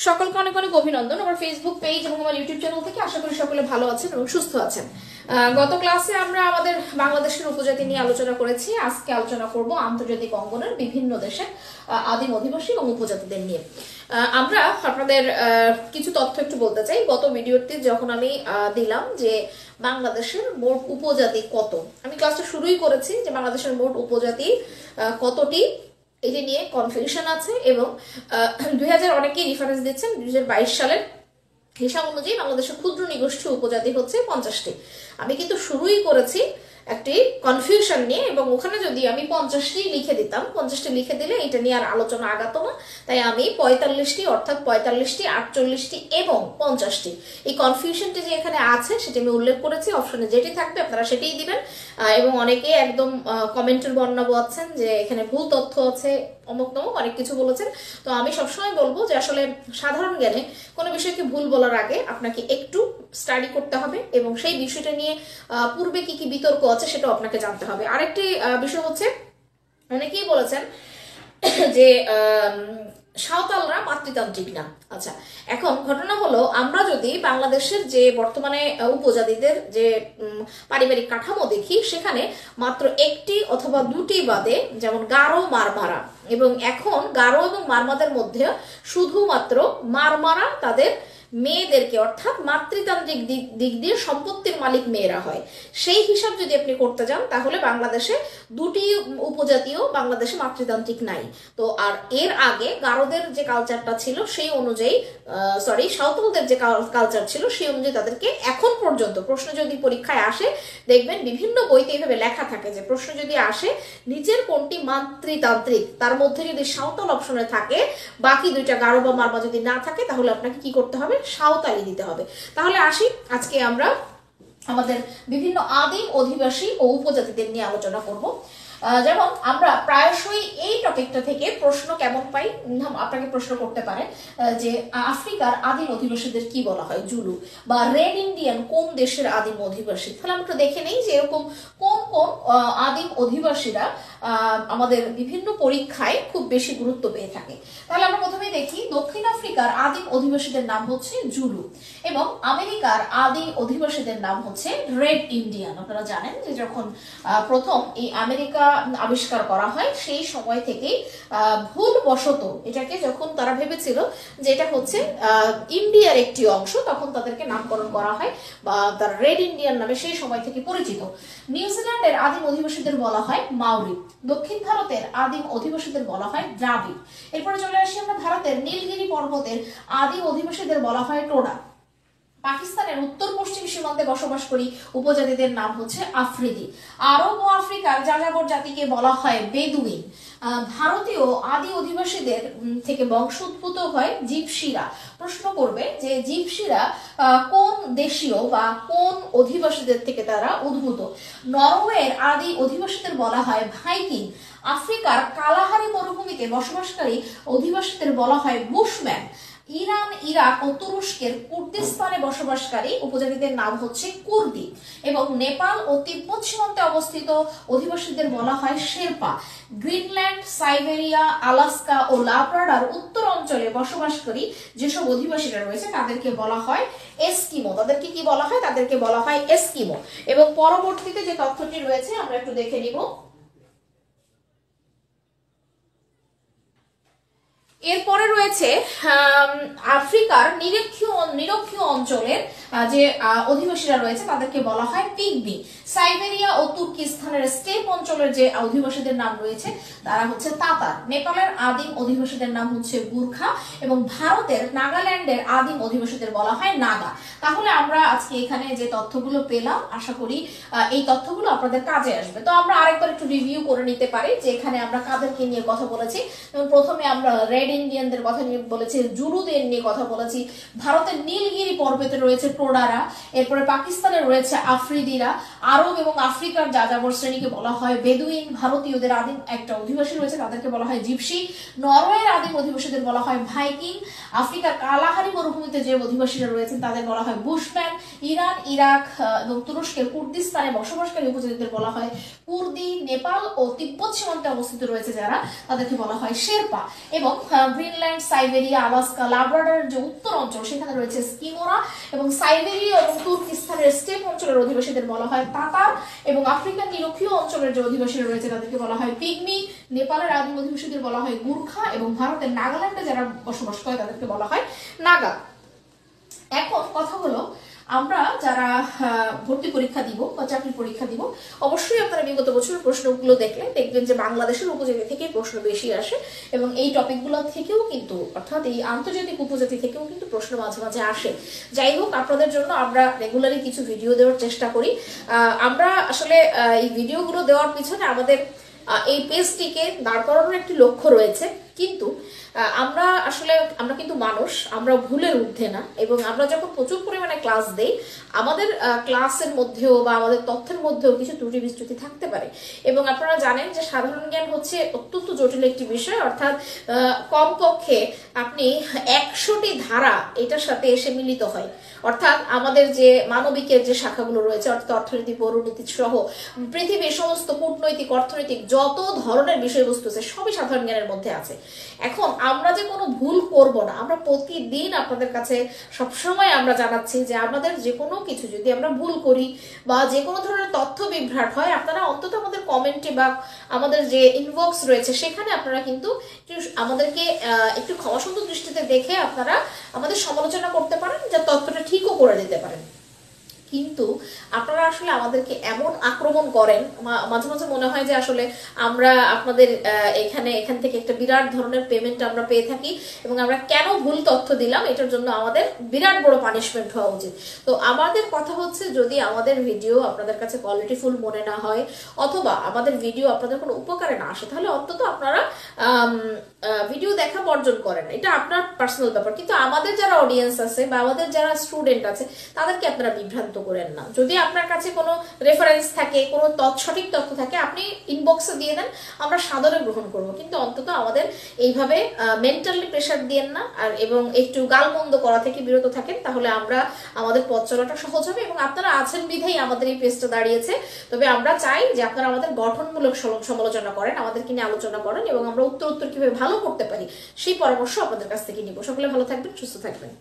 সকলকে অনেক অনেক অভিনন্দন আমার ফেসবুক পেজ এবং আমার ইউটিউব চ্যানেল থেকে। আশা করি সকলে ভালো আছেন এবং সুস্থ আছেন। গত ক্লাসে আমরা আমাদের বাংলাদেশের উপজাতি নিয়ে আলোচনা করেছি। আজকে আলোচনা করব আন্তর্জাতিক অঙ্গনের বিভিন্ন দেশের আদিম অধিবাসী এবং উপজাতিদের নিয়ে। আমরা আপনাদের কিছু তথ্য একটু বলতে চাই। গত ভিডিওতে যখন আমি দিলাম যে বাংলাদেশের মোট উপজাতি কত, আমি ক্লাসটা শুরুই করেছি যে বাংলাদেশের মোট উপজাতি কতটি, এটি নিয়ে কনফিউশন আছে এবং 2000 অনেকেই রেফারেন্স দিচ্ছেন 2022 সালের হিসাব অনুযায়ী বাংলাদেশের ক্ষুদ্র নিগোষ্ঠী উপজাতি হচ্ছে 50টি। আমি কিন্তু শুরুই করেছি একটি কনফিউশন নিয়ে এবং ওখানে যদি আমি 50টি লিখে দিতাম, 50টি লিখে দিলে এটা নিয়ে আর আলোচনা আগাতো না। তাই আমি 45টি অর্থাৎ 45টি, 48টি এবং 50টি এই কনফিউশনটি যে এখানে আছে সেটি আমি উল্লেখ করেছি। অপশনে যেটি থাকবে আপনারা সেটাই দিবেন। এবং অনেকে একদম কমেন্টের বর্ণনা বোঝাচ্ছেন যে এখানে ভুল তথ্য আছে, অমুক নমুক অনেক কিছু বলেছেন। তো আমি সবসময় বলবো যে আসলে সাধারণ জ্ঞানে কোনো বিষয়কে ভুল বলার আগে আপনাকে একটু স্টাডি করতে হবে এবং সেই বিষয়টা নিয়ে পূর্বে কি কি বিতর্ক আছে সেটাও আপনাকে জানতে হবে। আরেকটি বিষয় হচ্ছে অনেকেই বলেছেন যে সাঁওতালরা মাতৃতান্ত্রিক না। আচ্ছা, এখন ঘটনা হলো আমরা যদি বাংলাদেশের যে বর্তমানে উপজাতিদের যে পারিবারিক কাঠামো দেখি সেখানে মাত্র একটি অথবা দুটি বাদে, যেমন গারো মারমারা, এবং এখন গারো এবং মারমাদের মধ্যে শুধুমাত্র মারমারা তাদের মেয়েদেরকে অর্থাৎ মাতৃতান্ত্রিক দিক দিয়ে সম্পত্তির মালিক মেয়েরা হয়। সেই হিসাব যদি আপনি করতে যান তাহলে বাংলাদেশে দুটি উপজাতীয় বাংলাদেশে মাতৃতান্ত্রিক নাই। তো আর এর আগে গারোদের যে কালচারটা ছিল সেই অনুযায়ী সাঁওতালদের যে কালচার ছিল সেই অনুযায়ী তাদেরকে এখন পর্যন্ত প্রশ্ন যদি পরীক্ষায় আসে দেখবেন বিভিন্ন বইতে এইভাবে লেখা থাকে যে প্রশ্ন যদি আসে নিচের কোনটি মাতৃতান্ত্রিক, তার মধ্যে যদি সাঁওতাল অপশনে থাকে, বাকি দুইটা গারো বা মারমা যদি না থাকে তাহলে আপনাকে কি করতে হবে? সাঁওতালি দিতে হবে। তাহলে আসি, আজকে আমরা আমাদের বিভিন্ন আদিম অধিবাসী ও উপজাতিদের নিয়ে আলোচনা করব। যেমন আমরা প্রায়শই এই টপিকটা থেকে প্রশ্ন কেমন পাই, আপনাকে প্রশ্ন করতে পারে যে আফ্রিকার আদিম অধিবাসীদের কি বলা হয়? জুলু বা রেড ইন্ডিয়ান কোন দেশের আদিম অধিবাসী? তাহলে আমরা দেখে নেই যে এরকম কোন কোন আদিম অধিবাসীরা আমাদের বিভিন্ন পরীক্ষায় খুব বেশি গুরুত্ব পেয়ে থাকে। তাহলে আমরা প্রথমে দেখি দক্ষিণ আফ্রিকার আদিম অধিবাসীদের নাম হচ্ছে জুলু এবং আমেরিকার আদিম অধিবাসীদের নাম হচ্ছে রেড ইন্ডিয়ান। আপনারা জানেন যে যখন প্রথম এই আমেরিকা আবিষ্কার করা হয় সেই সময় থেকেই ভুলবশত এটাকে যখন তারা ভেবেছিল যে এটা হচ্ছে ইন্ডিয়ার একটি অংশ, তখন তাদেরকে নামকরণ করা হয় বা তারা রেড ইন্ডিয়ান নামে সেই সময় থেকে পরিচিত। নিউজিল্যান্ডের আদিম অধিবাসীদের বলা হয় মাউরি। দক্ষিণ ভারতের আদিম অধিবাসীদের বলা হয় দ্রাবিড়। এরপরে চলে আসি আমরা ভারতের নীলগিরি পর্বতের আদিম অধিবাসীদের বলা হয় টোডা। পাকিস্তানের উত্তর পশ্চিম সীমান্তে বসবাসকারী উপজাতিদের নাম হচ্ছে আফ্রিদি। আরব ও আফ্রিকার যাযাবর জাতিকে বলা হয় বেদুইন। ভারতীয় আদি অধিবাসীদের থেকে বংশোদ্ভূত হয় জিপসিরা। প্রশ্ন করবে যে জিপসিরা কোন দেশীয় বা কোন অধিবাসীদের থেকে তারা উদ্ভূত? নরওয়ের আদি অধিবাসীদের বলা হয় ভাইকিং। আফ্রিকার কালাহারি মরুভূমিতে বসবাসকারী অধিবাসীদের বলা হয় বুশম্যান। ইরান, ইরাক ও তুরস্কের কুর্দিস্তানে বসবাসকারী উপজাতিদের নাম হচ্ছে কুর্দি এবং নেপাল ও তিব্বত সীমান্তে অবস্থিত অধিবাসীদের বলা হয় শেরপা। গ্রিনল্যান্ড, সাইবেরিয়া, আলাস্কা ও লাব্রাডার উত্তর অঞ্চলে বসবাসকারী যেসব অধিবাসীরা রয়েছে তাদেরকে বলা হয় এস্কিমো। তাদেরকে কি বলা হয়? তাদেরকে বলা হয় এস্কিমো। এবং পরবর্তীতে যে তথ্যটি রয়েছে আমরা একটু দেখে নিব। এরপরে রয়েছে আফ্রিকার নিরক্ষীয় অঞ্চলের যে অধিবাসীরা রয়েছে তাদেরকে বলা হয় পিগমি। সাইবেরিয়া ও তুর্কিস্তানের স্টেপ অঞ্চলের যে অধিবাসীদের নাম রয়েছে তারা হচ্ছে তাতার। নেপালের আদিম অধিবাসীদের নাম হচ্ছে গুর্খা এবং ভারতের নাগাল্যান্ডের আদিম অধিবাসীদের বলা হয় নাগা। তাহলে আমরা আজকে এখানে যে তথ্যগুলো পেলাম আশা করি এই তথ্যগুলো আপনাদের কাজে আসবে। তো আমরা আরেকবার একটু রিভিউ করে নিতে পারি যে এখানে আমরা কাদেরকে নিয়ে কথা বলেছি। যেমন প্রথমে আমরা রেড ইন্ডিয়ানদের কথা নিয়ে বলেছি, জুলুদের নিয়ে কথা বলেছি, ভারতের নীলগিরি পর্বতে রয়েছে টোডারা, এরপরে পাকিস্তানে রয়েছে আফ্রিদিরা, আরব এবং আফ্রিকার যাযাবর শ্রেণীকে বলা হয় বেদুইন, ভারতীয়দের আদিম একটা অধিবাসী রয়েছে তাদেরকে বলা হয় জিপসি, নরওয়ের আদিম অধিবাসীদের বলা হয় ভাইকিং, আফ্রিকার কালাহারি মরুভূমিতে যে অধিবাসীরা রয়েছেন তাদের বলা হয় বুশম্যান, ইরান, ইরাক এবং তুরস্কের কুর্দিস্তানে বসবাসকারী উপজাতিদের বলা হয় কুর্দি, নেপাল ও তিব্বত সীমান্তে অবস্থিত রয়েছে যারা তাদেরকে বলা হয় শেরপা, এবং গ্রিনল্যান্ড, সাইবেরিয়া, আলাস্কা, লাব্রাডরের যে উত্তর অঞ্চল সেখানে রয়েছে স্কিমোরা, এবং সাইবেরিয়া এবং তুর্কিস্তানের স্টেপ অঞ্চলের অধিবাসীদের বলা হয় তাতার, এবং আফ্রিকার নিরক্ষীয় অঞ্চলের যে অধিবাসীরা রয়েছে তাদেরকে বলা হয় পিগমি, নেপালের আদিম অধিবাসীদের বলা হয় গুর্খা, এবং ভারতের নাগাল্যান্ডে যারা বসবাস করে তাদেরকে বলা হয় নাগা। এখন কথা হলো আমরা যারা ভর্তি পরীক্ষা দিব বা চাকরি পরীক্ষা দিব, অবশ্যই আপনারা বিগত বছরের প্রশ্নগুলো দেখলে দেখবেন যে বাংলাদেশের উপজাতি থেকে প্রশ্ন বেশি আসে, এবং এই টপিকগুলো থেকেও কিন্তু অর্থাৎ এই আন্তর্জাতিক উপজাতি থেকেও কিন্তু প্রশ্ন মাঝে মাঝে আসে। যাই হোক, আপনাদের জন্য আমরা রেগুলারই কিছু ভিডিও দেওয়ার চেষ্টা করি। আমরা আসলে এই ভিডিওগুলো দেওয়ার পিছনে আমাদের এই পেজটিকে দাঁড় করানোর একটি লক্ষ্য রয়েছে, কিন্তু আমরা কিন্তু মানুষ, আমরা ভুলের ঊর্ধ্বে না, এবং আমরা যখন প্রচুর পরিমাণে ক্লাস দেই আমাদের ক্লাসের মধ্যেও বা আমাদের তথ্যের মধ্যেও কিছু ত্রুটি বিচ্যুতি থাকতে পারে। এবং আপনারা জানেন যে সাধারণ জ্ঞান হচ্ছে অত্যন্ত জটিল একটি বিষয়, অর্থাৎ কমপক্ষে আপনি 100টি ধারা এটার সাথে এসে মিলিত হয়। অর্থাৎ আমাদের যে মানবিকের যে শাখাগুলো রয়েছে অর্থাৎ অর্থনীতি, পৌরনীতি সহ পৃথিবীর সমস্ত কূটনৈতিক, অর্থনৈতিক যত ধরনের বিষয়বস্তু আছে সবই সাধারণ জ্ঞানের মধ্যে আছে। এখন আমরা যে কোনো ভুল করব না, আমরা প্রতিদিন আপনাদের কাছে সবসময় আমরা জানাচ্ছি যে আমাদের যে কোনো কিছু যদি আমরা ভুল করি বা যে কোনো ধরনের তথ্য বিভ্রাট হয়, আপনারা অন্তত আমাদের কমেন্টে বা আমাদের যে ইনবক্স রয়েছে সেখানে আপনারা কিন্তু আমাদেরকে একটু ক্ষমাসুন্দর দৃষ্টিতে দেখে আপনারা আমাদের সমালোচনা করতে পারেন, যা তথ্যটা ঠিকও করে দিতে পারেন। কিন্তু আপনারা আসলে আমাদেরকে এমন আক্রমণ করেন, মাঝে মাঝে মনে হয় যে আসলে আমরা আপনাদের এখান থেকে একটা বিরাট ধরনের পেমেন্ট আমরা পেয়ে থাকি, এবং আমরা কেন ভুল তথ্য দিলাম এটার জন্য আমাদের বিরাট বড় পানিশমেন্ট হওয়া উচিত। তো আমাদের কথা হচ্ছে, যদি আমাদের ভিডিও আপনাদের কাছে কোয়ালিটিফুল মনে না হয় অথবা আমাদের ভিডিও আপনাদের কোনো উপকারে না আসে, তাহলে অন্তত আপনারা ভিডিও দেখা বর্জন করেন, এটা আপনার পার্সোনাল ব্যাপার। কিন্তু আমাদের যারা অডিয়েন্স আছে বা আমাদের যারা স্টুডেন্ট আছে তাদেরকে আপনারা বিভ্রান্ত করেন না। যদি আপনার কাছে কোনো রেফারেন্স থাকে, কোনো সঠিক তথ্য থাকে, আপনি ইনবক্সে দিয়ে দেন, আমরা সাদরে গ্রহণ করব। কিন্তু অন্তত আমাদের এইভাবে মেন্টালি প্রেশার দিয়েন না, আর এবং একটু গালমন্দ করা থেকে বিরত থাকেন, তাহলে আমাদের পথ চলাটা সহজ হবে। এবং আপনারা আছেন বিধাই আমাদের এই পেজটা দাঁড়িয়েছে। তবে আমরা চাই যে আপনারা আমাদের গঠনমূলক সমালোচনা করেন, আমাদেরকে নিয়ে আলোচনা করেন, এবং আমরা উত্তর কিভাবে ভালো করতে পারি সেই পরামর্শ আপনাদের কাছ থেকে নিব। সকলে ভালো থাকবেন, সুস্থ থাকবেন।